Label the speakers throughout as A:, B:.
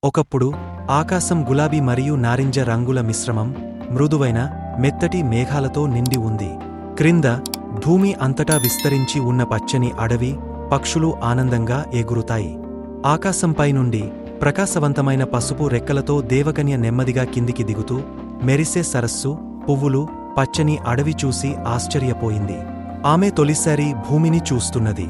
A: ఒకప్పుడు ఆకాశం గులాబీ మరియు నారింజ రంగుల మిశ్రమం, మృదువైన, మెత్తటి మేఘాలతో నిండి ఉంది. క్రింద భూమి అంతటా విస్తరించి ఉన్న పచ్చని అడవి, పక్షులు ఆనందంగా ఎగురుతాయి. ఆకాశంపై నుండి ప్రకాశవంతమైన పసుపు రెక్కలతో దేవకన్య నెమ్మదిగా కిందికి దిగుతూ, మెరిసే సరస్సు, పువ్వులు, పచ్చని అడవి చూసి ఆశ్చర్యపోయింది. ఆమె తొలిసారి భూమిని చూస్తున్నది.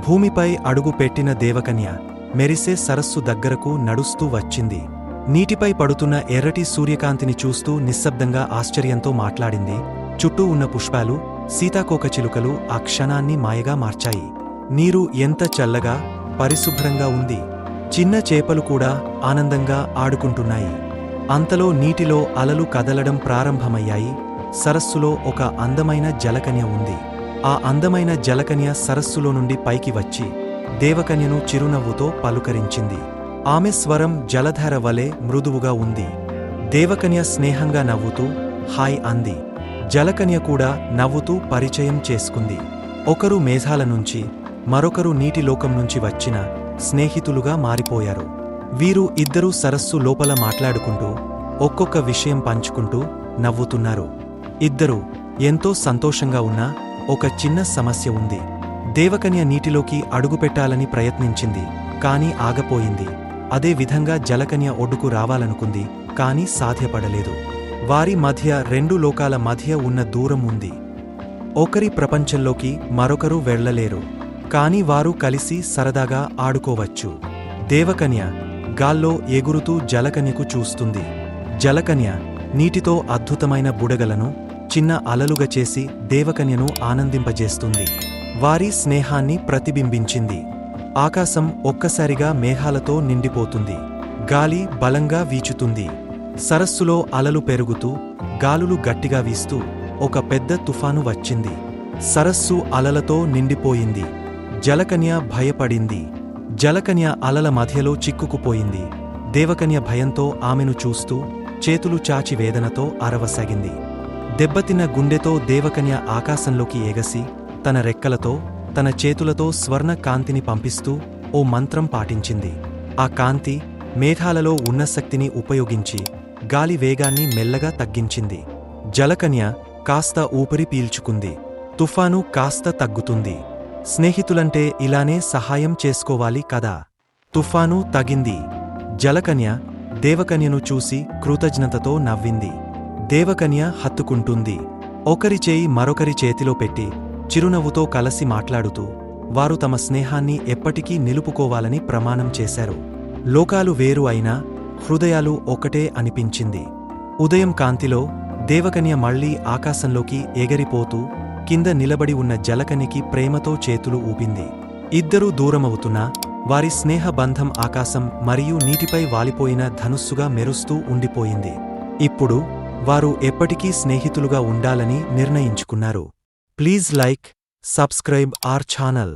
A: భూమిపై అడుగు పెట్టిన దేవకన్య మెరిసే సరస్సు దగ్గరకు నడుస్తూ వచ్చింది. నీటిపై పడుతున్న ఎర్రటి సూర్యకాంతిని చూస్తూ నిశ్శబ్దంగా ఆశ్చర్యంతో మాట్లాడింది. చుట్టూ ఉన్న పుష్పాలు, సీతాకోకచిలుకలు ఆ క్షణాన్ని మాయగా మార్చాయి. నీరు ఎంత చల్లగా, పరిశుభ్రంగా ఉంది. చిన్న చేపలు కూడా ఆనందంగా ఆడుకుంటున్నాయి. అంతలో నీటిలో అలలు కదలడం ప్రారంభమయ్యాయి. సరస్సులో ఒక అందమైన జలకన్య ఉంది. ఆ అందమైన జలకన్య సరస్సులో నుండి పైకి వచ్చి దేవకన్యను చిరునవ్వుతో పలుకరించింది. ఆమె స్వరం జలధార వలె మృదువుగా ఉంది. దేవకన్య స్నేహంగా నవ్వుతూ హాయ్ అంది. జలకన్య కూడా నవ్వుతూ పరిచయం చేసుకుంది. ఒకరు మేఘాల నుంచి, మరొకరు నీటిలోకం నుంచి వచ్చిన స్నేహితులుగా మారిపోయారు. వీరు ఇద్దరూ సరస్సు లోపల మాట్లాడుకుంటూ, ఒక్కొక్క విషయం పంచుకుంటూ నవ్వుతున్నారు. ఇద్దరూ ఎంతో సంతోషంగా ఉన్నా ఒక చిన్న సమస్య ఉంది. దేవకన్య నీటిలోకి అడుగుపెట్టాలని ప్రయత్నించింది, కాని ఆగపోయింది. అదే విధంగా జలకన్య ఒడ్డుకు రావాలనుకుంది, కాని సాధ్యపడలేదు. వారి మధ్య రెండు లోకాల మధ్య ఉన్న దూరం ఉంది. ఒకరి ప్రపంచంలోకి మరొకరు వెళ్లలేరు, కాని వారు కలిసి సరదాగా ఆడుకోవచ్చు. దేవకన్య గాల్లో ఎగురుతూ జలకన్యకు చూస్తుంది. జలకన్య నీటితో అద్భుతమైన బుడగలను చిన్న అలలుగా చేసి దేవకన్యను ఆనందింపజేస్తుంది. వారి స్నేహాన్ని ప్రతిబింబించింది. ఆకాశం ఒక్కసారిగా మేఘాలతో నిండిపోతుంది. గాలి బలంగా వీచుతుంది. సరస్సులో అలలు పెరుగుతూ, గాలులు గట్టిగా వీస్తూ ఒక పెద్ద తుఫాను వచ్చింది. సరస్సు అలలతో నిండిపోయింది. జలకన్య భయపడింది. జలకన్య అలల మధ్యలో చిక్కుకుపోయింది. దేవకన్య భయంతో ఆమెను చూస్తూ చేతులు చాచి వేదనతో అరవసాగింది. దెబ్బతిన్న గుండెతో దేవకన్య ఆకాశంలోకి ఎగసి తన రెక్కలతో, తన చేతులతో స్వర్ణ కాంతిని పంపిస్తూ ఓ మంత్రం పాటించింది. ఆ కాంతి మేఘాలలో ఉన్న శక్తిని ఉపయోగించి గాలి వేగాన్ని మెల్లగా తగ్గించింది. జలకన్య కాస్త ఊపిరి పీల్చుకుంది. తుఫాను కాస్త తగ్గుతుంది. స్నేహితులంటే ఇలానే సహాయం చేసుకోవాలి కదా. తుఫాను తగింది. జలకన్య దేవకన్యను చూసి కృతజ్ఞతతో నవ్వింది. దేవకన్య హత్తుకుంటుంది. ఒకరి చేయి మరొకరి చేతిలో పెట్టి చిరునవ్వుతో కలసి మాట్లాడుతూ వారు తమ స్నేహాన్ని ఎప్పటికీ నిలుపుకోవాలని ప్రమాణం చేశారు. లోకాలు వేరు అయినా హృదయాలు ఒకటే అనిపించింది. ఉదయం కాంతిలో దేవకన్య మళ్లీ ఆకాశంలోకి ఎగిరిపోతూ కింద నిలబడి ఉన్న జలకన్యకి ప్రేమతో చేతులు ఊపింది. ఇద్దరూ దూరమవుతున్నా వారి స్నేహ బంధం ఆకాశం మరియు నీటిపై వాలిపోయిన ధనుస్సుగా మెరుస్తూ ఉండిపోయింది. ఇప్పుడు వారు ఎప్పటికీ స్నేహితులుగా ఉండాలని నిర్ణయించుకున్నారు. Please like, subscribe our channel.